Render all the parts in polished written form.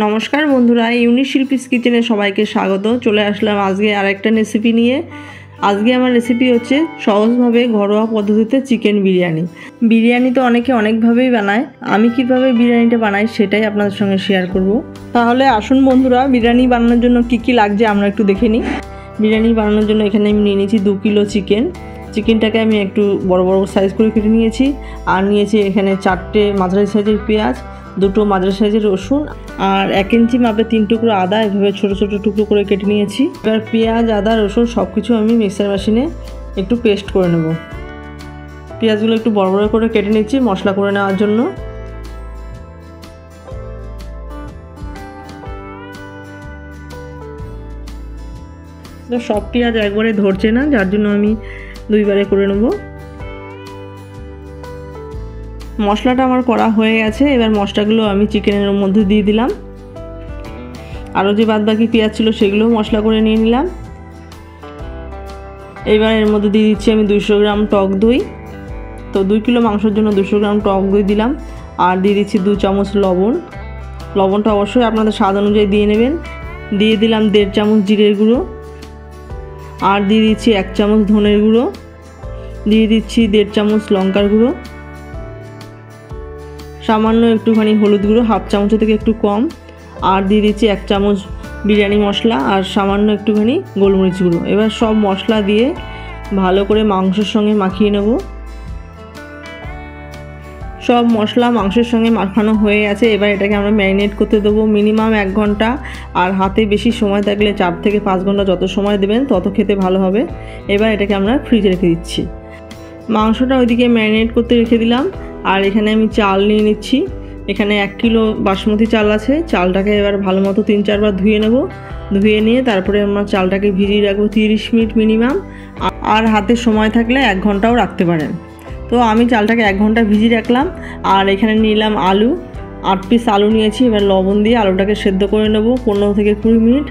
নমস্কার বন্ধুরা, ইউনিক শিল্পীস কিচেনে সবাইকে স্বাগত। চলে আসলাম আজকে আরেকটা রেসিপি নিয়ে। আজকে আমার রেসিপি হচ্ছে সহজভাবে ঘরোয়া পদ্ধতিতে চিকেন বিরিয়ানি। বিরিয়ানি তো অনেকে অনেকভাবেই বানায়, আমি কিভাবে বিরিয়ানিটা বানাই সেটাই আপনাদের সঙ্গে শেয়ার করব। তাহলে আসুন বন্ধুরা, বিরিয়ানি বানানোর জন্য কি কি লাগছে আমরা একটু দেখে নিই। বিরিয়ানি বানানোর জন্য এখানে আমি নিয়ে নিয়েছি 2 কিলো চিকেন। চিকেনটাকে আমি একটু বড় বড় সাইজ করে কেটে নিয়েছি। আর নিয়েছি এখানে 4টে মাঝারি সাইজের পেঁয়াজ, 2টো মাঝারি সাইজের রসুন, আর 1 ইঞ্চি মাপে 3 টুকরো আদা এভাবে ছোট ছোট টুকরো করে কেটে নিয়েছি। এবার পেঁয়াজ, আদা, রসুন সব কিছু আমি মিক্সার মেশিনে একটু পেস্ট করে নেব। পেঁয়াজগুলো একটু বড় বড় করে কেটে নিচ্ছি মশলা করে নেওয়ার জন্য। তো সব পেঁয়াজ একবারে ধরছে না, যার জন্য আমি 2 বারে করে নেব। মশলাটা আমার করা হয়ে গেছে। এবার মশলাগুলো আমি চিকেনের মধ্যে দিয়ে দিলাম। আরও যে বাদ বাকি পেঁয়াজ ছিল সেগুলো মশলা করে নিয়ে নিলাম। এবার এর মধ্যে দিয়ে দিচ্ছি আমি 200 গ্রাম টক দই। তো 2 কিলো মাংসের জন্য 200 গ্রাম টক দই দিলাম। আর দিয়ে দিচ্ছি 2 চামচ লবণ। লবণটা অবশ্যই আপনাদের স্বাদ অনুযায়ী দিয়ে নেবেন। দিয়ে দিলাম 1.5 চামচ জিরের গুঁড়ো। আর দিয়ে দিচ্ছি 1 চামচ ধনের গুঁড়ো। দিয়ে দিচ্ছি 1.5 চামচ লঙ্কার গুঁড়ো। সামান্য একটুখানি হলুদ গুঁড়ো, হাফ চামচ থেকে একটু কম। আর দিয়ে দিচ্ছি 1 চামচ বিরিয়ানি মশলা আর সামান্য একটুখানি গোলমরিচ গুঁড়ো। এবার সব মশলা দিয়ে ভালো করে মাংসের সঙ্গে মাখিয়ে নেব। সব মশলা মাংসের সঙ্গে মাখানো হয়ে গেছে। এবার এটাকে আমরা ম্যারিনেট করতে দেবো মিনিমাম 1 ঘন্টা। আর হাতে বেশি সময় থাকলে 4 থেকে 5 ঘন্টা যত সময় দেবেন তত খেতে ভালো হবে। এবার এটাকে আমরা ফ্রিজে রেখে দিচ্ছি। মাংসটা ওইদিকে ম্যারিনেট করতে রেখে দিলাম। আর এখানে আমি চাল নিয়ে নিচ্ছি। এখানে 1 কিলো বাসমতি চাল আছে। চালটাকে এবার ভালো মতো 3-4 বার ধুয়ে নেব। ধুয়ে নিয়ে তারপরে আমরা চালটাকে ভিজিয়ে রাখবো 30 মিনিট মিনিমাম। আর হাতে সময় থাকলে 1 ঘন্টাও রাখতে পারেন। তো আমি চালটাকে 1 ঘন্টা ভিজিয়ে রাখলাম। আর এখানে নিলাম আলু, 8 পিস আলু নিয়েছি। এবার লবণ দিয়ে আলুটাকে সেদ্ধ করে নেব 15 থেকে 20 মিনিট।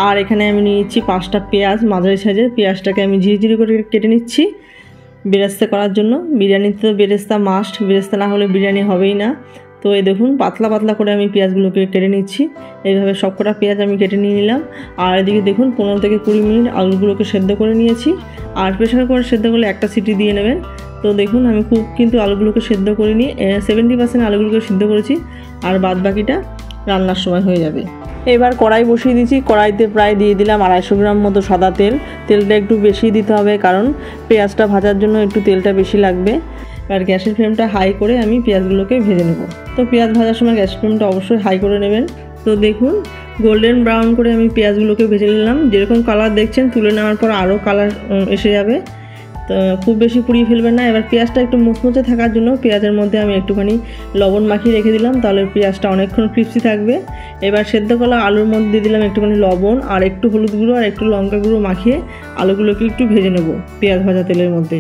আর এখানে আমি নিয়েছি 5টা পেঁয়াজ মাঝারি সাইজের। পেঁয়াজটাকে আমি ঝিরিঝিরি করে কেটে নিচ্ছি বেরেস্তা করার জন্য। বিরিয়ানিতে তো বেরেস্তা মাস্ট, বেরেস্তা না হলে বিরিয়ানি হবেই না। তো এই দেখুন পাতলা পাতলা করে আমি পেঁয়াজগুলোকে কেটে নিচ্ছি। এইভাবে সবকটা পেঁয়াজ আমি কেটে নিয়ে নিলাম। আর এদিকে দেখুন 15 থেকে 20 মিনিট আলুগুলোকে সেদ্ধ করে নিয়েছি। আর প্রেশার করে সেদ্ধ করলে একটা সিটি দিয়ে নেবেন। তো দেখুন আমি খুব কিন্তু আলুগুলোকে সেদ্ধ করে নিয়ে 70% আলুগুলোকে সিদ্ধ করেছি। আর বাদ বাকিটা রান্নার সময় হয়ে যাবে। এবার কড়াই বসিয়ে দিয়েছি। কড়াইতে প্রায় দিয়ে দিলাম 250 গ্রাম মতো সাদা তেল। তেলটা একটু বেশি দিতে হবে কারণ পেঁয়াজটা ভাজার জন্য একটু তেলটা বেশি লাগবে। আর গ্যাসের ফ্লেমটা হাই করে আমি পেঁয়াজগুলোকে ভেজে নেব। তো পেঁয়াজ ভাজার সময় গ্যাসের ফ্লেমটা অবশ্যই হাই করে নেবেন। তো দেখুন গোল্ডেন ব্রাউন করে আমি পেঁয়াজগুলোকে ভেজে নিলাম। যেরকম কালার দেখছেন তুলে নেওয়ার পর আরও কালার এসে যাবে। তো খুব বেশি পুড়িয়ে ফেলবেন না। এবার পেঁয়াজটা একটু মুচমুচে থাকার জন্য পেঁয়াজের মধ্যে আমি একটুখানি লবণ মাখিয়ে রেখে দিলাম, তাহলে পেঁয়াজটা অনেকক্ষণ ক্রিস্পি থাকবে। এবার সেদ্ধ করা আলুর মধ্যে দিয়ে দিলাম একটুখানি লবণ আর একটু হলুদ গুঁড়ো আর একটু লঙ্কা গুঁড়ো মাখিয়ে আলুগুলোকে একটু ভেজে নেব পেঁয়াজ ভাজা তেলের মধ্যে।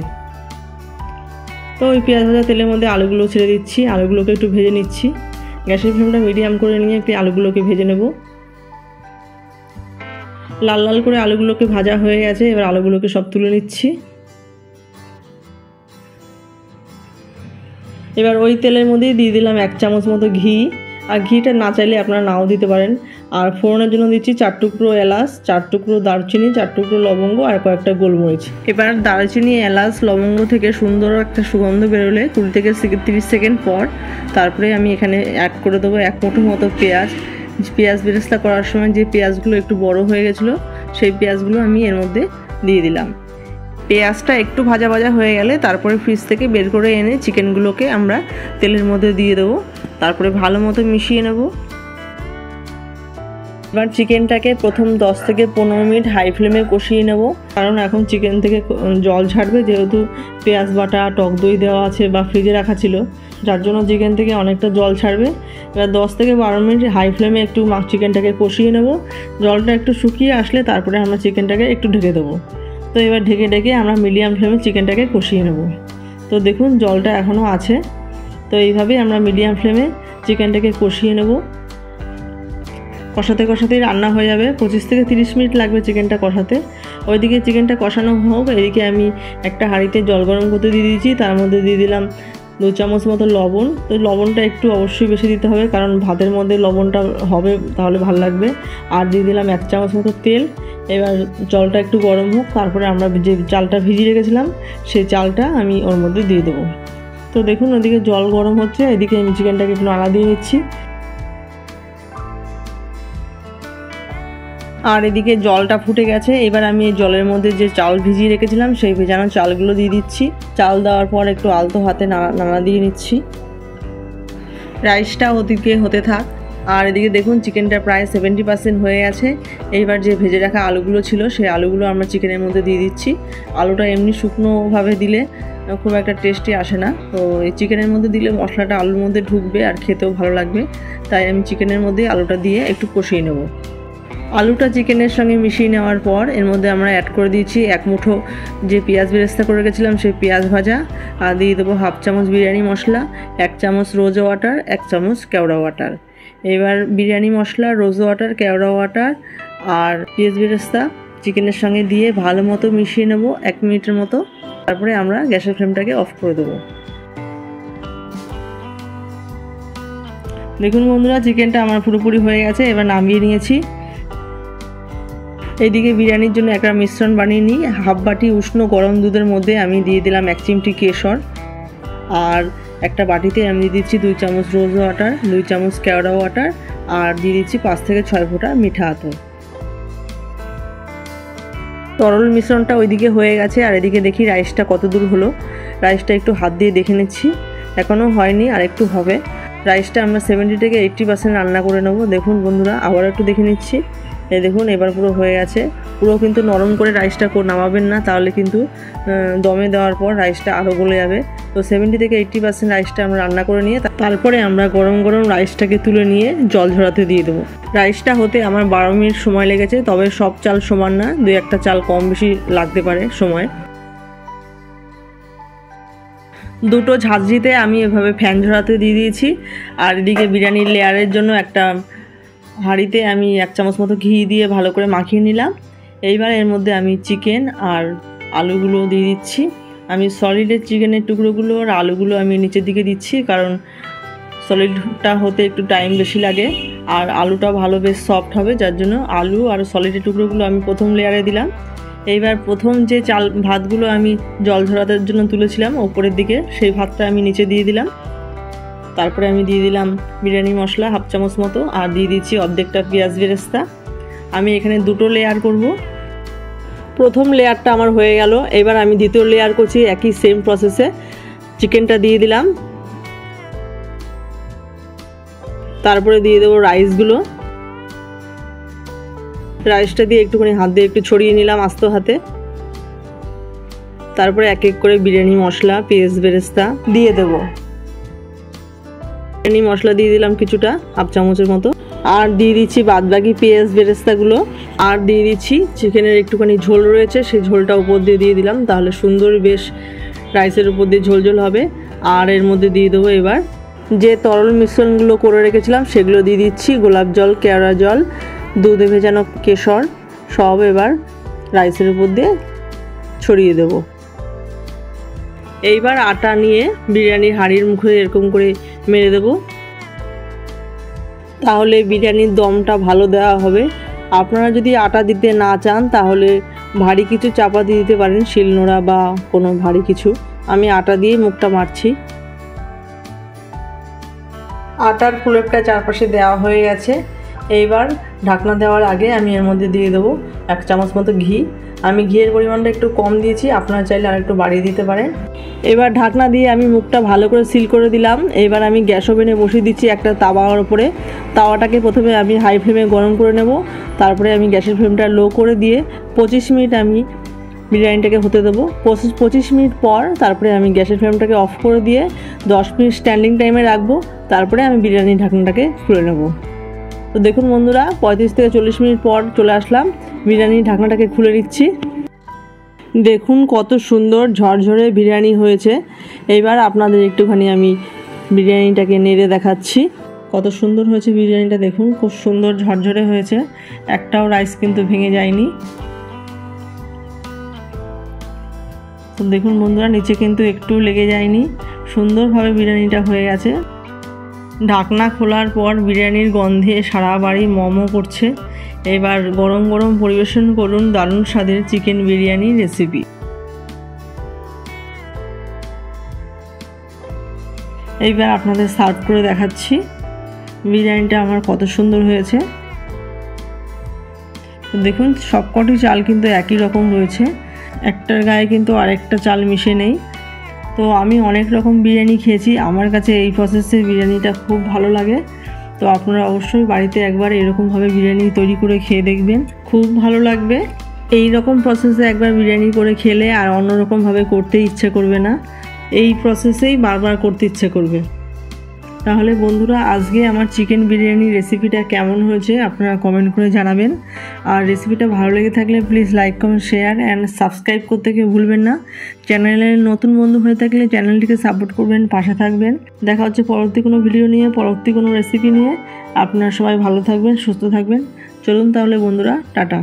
তো ওই পেঁয়াজ ভাজা তেলের মধ্যে আলুগুলো ছেড়ে দিচ্ছি। আলুগুলোকে একটু ভেজে নিচ্ছি। গ্যাসের ফ্লেমটা মিডিয়াম করে নিয়ে একটু আলুগুলোকে ভেজে নেব। লাল লাল করে আলুগুলোকে ভাজা হয়ে গেছে। এবার আলুগুলোকে সব তুলে নিচ্ছি। এবার ওই তেলের মধ্যেই দিয়ে দিলাম 1 চামচ মতো ঘি। আর ঘিটা না চাইলে আপনারা নাও দিতে পারেন। আর ফোড়নের জন্য দিচ্ছি 4 টুকরো এলাচ, 4 টুকরো দারচিনি, 4 টুকরো লবঙ্গ আর কয়েকটা গোলমরিচ। এবার দারচিনি, এলাচ, লবঙ্গ থেকে সুন্দর একটা সুগন্ধ বেরোলে 20 থেকে 30 সেকেন্ড পর তারপরে আমি এখানে অ্যাড করে দেবো 1 মুঠো মতো পেঁয়াজ। পেঁয়াজ বেরেস্তা করার সময় যে পেঁয়াজগুলো একটু বড় হয়ে গেছিলো সেই পেঁয়াজগুলো আমি এর মধ্যে দিয়ে দিলাম। পেঁয়াজটা একটু ভাজা ভাজা হয়ে গেলে তারপরে ফ্রিজ থেকে বের করে এনে চিকেনগুলোকে আমরা তেলের মধ্যে দিয়ে দেবো। তারপরে ভালো মতো মিশিয়ে নেব। এবার চিকেনটাকে প্রথম 10 থেকে 15 মিনিট হাই ফ্লেমে কষিয়ে নেব, কারণ এখন চিকেন থেকে জল ছাড়বে, যেহেতু পেঁয়াজ বাটা, টক দই দেওয়া আছে বা ফ্রিজে রাখা ছিল, যার জন্য চিকেন থেকে অনেকটা জল ছাড়বে। এবার 10 থেকে 12 মিনিট হাই ফ্লেমে একটু চিকেনটাকে কষিয়ে নেব। জলটা একটু শুকিয়ে আসলে তারপরে আমরা চিকেনটাকে একটু ঢেকে দেবো। তো এবার ঢেকে ঢেকে আমরা মিডিয়াম ফ্লেমে চিকেনটাকে কষিয়ে নেব। তো দেখুন জলটা এখনও আছে। তো এইভাবেই আমরা মিডিয়াম ফ্লেমে চিকেনটাকে কষিয়ে নেব। কষাতে কষাতেই রান্না হয়ে যাবে। 25 থেকে 30 মিনিট লাগবে চিকেনটা কষাতে। ওইদিকে চিকেনটা কষানো হোক, এদিকে আমি একটা হাঁড়িতে জল গরম করতে দিয়ে দিয়েছি। তার মধ্যে দিয়ে দিলাম 2 চামচ মতো লবণ। তো লবণটা একটু অবশ্যই বেশি দিতে হবে, কারণ ভাতের মধ্যে লবণটা হবে, তাহলে ভালো লাগবে। আর দিয়ে দিলাম 1 চামচ মতো তেল। এবার জলটা একটু গরম হোক, তারপরে আমরা যে চালটা ভিজিয়ে রেখেছিলাম সেই চালটা আমি ওর মধ্যে দিয়ে দেবো। তো দেখুন ওদিকে জল গরম হচ্ছে, এদিকে আমি চিকেনটাকে একটু নাড়া দিয়ে নিচ্ছি। আর এদিকে জলটা ফুটে গেছে। এবার আমি এই জলের মধ্যে যে চাল ভিজিয়ে রেখেছিলাম সেই ভেজানো চালগুলো দিয়ে দিচ্ছি। চাল দেওয়ার পর একটু আলতো হাতে নাড়া দিয়ে নিচ্ছি। রাইসটা ওদিকে হতে থাক। আর এদিকে দেখুন চিকেনটা প্রায় 70% হয়ে গেছে। এইবার যে ভেজে রাখা আলুগুলো ছিল সেই আলুগুলো আমরা চিকেনের মধ্যে দিয়ে দিচ্ছি। আলুটা এমনি শুকনোভাবে দিলে খুব একটা টেস্টি আসে না, তো এই চিকেনের মধ্যে দিলে মশলাটা আলুর মধ্যে ঢুকবে আর খেতেও ভালো লাগবে। তাই আমি চিকেনের মধ্যে আলুটা দিয়ে একটু কষিয়ে নেব। আলুটা চিকেনের সঙ্গে মিশিয়ে নেওয়ার পর এর মধ্যে আমরা অ্যাড করে দিয়েছি 1 মুঠো যে পেঁয়াজ বেরেস্তা করে রেখেছিলাম সেই পেঁয়াজ ভাজা। আর দিয়ে দেবো 1/2 চামচ বিরিয়ানি মশলা, 1 চামচ রোজ ওয়াটার, 1 চামচ কেওড়া ওয়াটার। এবার বিরিয়ানি মশলা, রোজ ওয়াটার, কেওড়া ওয়াটার আর পেঁয়াজ বেরেস্তা চিকেনের সঙ্গে দিয়ে ভালো মতো মিশিয়ে নেব 1 মিনিটের মতো। তারপরে আমরা গ্যাসের ফ্লেমটাকে অফ করে দেবো। দেখুন বন্ধুরা, চিকেনটা আমার পুরোপুরি হয়ে গেছে। এবার নামিয়ে নিয়েছি। এইদিকে বিরিয়ানির জন্য একটা মিশ্রণ বানিয়ে নিই। 1/2 বাটি উষ্ণ গরম দুধের মধ্যে আমি দিয়ে দিলাম 1 চিমটি কেশর। আর একটা বাটিতে আমি দিয়ে দিচ্ছি 2 চামচ রোজ ওয়াটার, 2 চামচ কেওড়া ওয়াটার আর দিয়ে দিচ্ছি 5 থেকে 6 ফোঁটা মিঠা আতর। তরল মিশ্রণটা ওইদিকে হয়ে গেছে। আর এদিকে দেখি রাইসটা কত দূর হলো। রাইসটা একটু হাত দিয়ে দেখে নিচ্ছি, এখনও হয়নি, আর একটু হবে। রাইসটা আমরা 70 থেকে 80% রান্না করে নেব। দেখুন বন্ধুরা, আবার একটু দেখে নিচ্ছি। এই দেখুন এবার পুরো হয়ে গেছে। পুরো কিন্তু নরম করে রাইসটা নামাবেন না, তাহলে কিন্তু দমে দেওয়ার পর রাইসটা আরও গলে যাবে। তো 70 থেকে 80% রাইসটা আমরা রান্না করে নিয়ে তারপরে আমরা গরম গরম রাইসটাকে তুলে নিয়ে জল ঝরাতে দিয়ে দেবো। রাইসটা হতে আমার 12 মিনিট সময় লেগেছে, তবে সব চাল সমান না, 2-1টা চাল কম বেশি লাগতে পারে সময়। দুটো ঝাঁঝরিতে আমি এভাবে ফ্যান ঝরাতে দিয়ে দিয়েছি। আর এদিকে বিরিয়ানির লেয়ারের জন্য একটা হাঁড়িতে আমি 1 চামচ মতো ঘি দিয়ে ভালো করে মাখিয়ে নিলাম। এইবার এর মধ্যে আমি চিকেন আর আলুগুলো দিয়ে দিচ্ছি। আমি সলিডের চিকেনের টুকরোগুলো আর আলুগুলো আমি নিচের দিকে দিচ্ছি, কারণ সলিডটা হতে একটু টাইম বেশি লাগে আর আলুটা ভালো বেশ সফট হবে, যার জন্য আলু আর সলিডের টুকরোগুলো আমি প্রথম লেয়ারে দিলাম। এইবার প্রথম যে ভাতগুলো আমি জল ঝরানোর জন্য তুলেছিলাম ওপরের দিকে, সেই ভাতটা আমি নিচে দিয়ে দিলাম। তারপরে আমি দিয়ে দিলাম বিরিয়ানি মশলা 1/2 চামচ মতো আর দিয়ে দিচ্ছি অর্ধেকটা পেঁয়াজ বেরেস্তা। আমি এখানে 2টো লেয়ার করব। প্রথম লেয়ারটা আমার হয়ে গেল। এবার আমি দ্বিতীয় লেয়ার করছি একই সেম প্রসেসে। চিকেনটা দিয়ে দিলাম, তারপরে দিয়ে দেবো রাইসগুলো। রাইসটা দিয়ে একটুখানি হাত দিয়ে একটু ছড়িয়ে নিলাম আস্ত হাতে। তারপরে এক এক করে বিরিয়ানি মশলা, পেঁয়াজ বেরেস্তা দিয়ে দেবো। বিরিয়ানি মশলা দিয়ে দিলাম কিছুটা, 1/2 চামচের মতো। আর দিয়ে দিচ্ছি বাদবাকি পেঁয়াজ বেরেস্তাগুলো। আর দিয়ে দিচ্ছি চিকেনের একটুখানি ঝোল রয়েছে, সেই ঝোলটা উপর দিয়ে দিয়ে দিলাম, তাহলে সুন্দর বেশ রাইসের উপর দিয়ে ঝোল ঝোল হবে। আর এর মধ্যে দিয়ে দেবো এবার যে তরল মিশ্রণগুলো করে রেখেছিলাম সেগুলো দিয়ে দিচ্ছি। গোলাপ জল, কেওড়া জল, দুধে ভেজানো কেশর সব এবার রাইসের উপর দিয়ে ছড়িয়ে দেব। এইবার আটা নিয়ে বিরিয়ানির হাঁড়ির মুখে এরকম করে মেরে দেব, তাহলে বিরিয়ানির দমটা ভালো দেওয়া হবে। আপনারা যদি আটা দিতে না চান তাহলে ভারী কিছু চাপাতি দিতে পারেন, শিলনোড়া বা কোনো ভারী কিছু। আমি আটা দিয়ে মুখটা মারছি। আটার প্রলেপটা চারপাশে দেওয়া হয়ে গেছে। এইবার ঢাকনা দেওয়ার আগে আমি এর মধ্যে দিয়ে দেবো 1 চামচ মতো ঘি। আমি ঘিয়ের পরিমাণটা একটু কম দিয়েছি, আপনারা চাইলে আর একটু বাড়িয়ে দিতে পারেন। এবার ঢাকনা দিয়ে আমি মুখটা ভালো করে সিল করে দিলাম। এবার আমি গ্যাস ওভেনে বসিয়ে দিচ্ছি একটা তাওয়ার উপরে। তাওয়াটাকে প্রথমে আমি হাই ফ্লেমে গরম করে নেব, তারপরে আমি গ্যাসের ফ্লেমটা লো করে দিয়ে 25 মিনিট আমি বিরিয়ানিটাকে হতে দেবো। 25 মিনিট পর তারপরে আমি গ্যাসের ফ্লেমটাকে অফ করে দিয়ে 10 মিনিট স্ট্যান্ডিং টাইমে রাখবো। তারপরে আমি বিরিয়ানির ঢাকনাটাকে খুলে নেব। তো দেখুন বন্ধুরা, 35 থেকে 40 মিনিট পর চলে আসলাম। বিরিয়ানির ঢাকনাটাকে খুলে নিচ্ছি। দেখুন কত সুন্দর ঝরঝরে বিরিয়ানি হয়েছে। এইবার আপনাদের একটুখানি আমি বিরিয়ানিটাকে নেড়ে দেখাচ্ছি কত সুন্দর হয়েছে বিরিয়ানিটা। দেখুন খুব সুন্দর ঝরঝরে হয়েছে, একটাও রাইস কিন্তু ভেঙে যায়নি। তো দেখুন বন্ধুরা, নিচে কিন্তু একটু লেগে যায়নি, সুন্দরভাবে বিরিয়ানিটা হয়ে গেছে। ঢাকনা খোলার পর বিরিয়ানির গন্ধে সারা বাড়ি মমো করছে। এবার গরম গরম পরিবেশন করুন দারুণ স্বাদের চিকেন বিরিয়ানি রেসিপি। এইবার আপনাদের সার্ভ করে দেখাচ্ছি বিরিয়ানিটা আমার কত সুন্দর হয়েছে। দেখুন সবকটি চাল কিন্তু একই রকম রয়েছে, একটার গায়ে কিন্তু আরেকটা চাল মিশে নেই। তো আমি অনেক রকম বিরিয়ানি খেয়েছি, আমার কাছে এই প্রসেসের বিরিয়ানিটা খুব ভালো লাগে। তো আপনারা অবশ্যই বাড়িতে একবার এরকমভাবে বিরিয়ানি তৈরি করে খেয়ে দেখবেন, খুব ভালো লাগবে। এই রকম প্রসেসে একবার বিরিয়ানি করে খেলে আর অন্যরকমভাবে করতে ইচ্ছে করবে না, এই প্রসেসেই বারবার করতে ইচ্ছে করবে। তাহলে বন্ধুরা আজকে আমার চিকেন বিরিয়ানি রেসিপিটা কেমন হয়েছে আপনারা কমেন্ট করে জানাবেন। আর রেসিপিটা ভালো লেগে থাকলে please like comment share and subscribe করতে কেউ ভুলবেন না। চ্যানেলের নতুন বন্ধু হয়ে থাকলে চ্যানেলটিকে সাপোর্ট করবেন, পাশে থাকবেন। দেখা হচ্ছে পরবর্তী কোনো ভিডিও নিয়ে, পরবর্তী কোনো রেসিপি নিয়ে। আপনারা সবাই ভালো থাকবেন, সুস্থ থাকবেন। চলুন তাহলে বন্ধুরা, টাটা।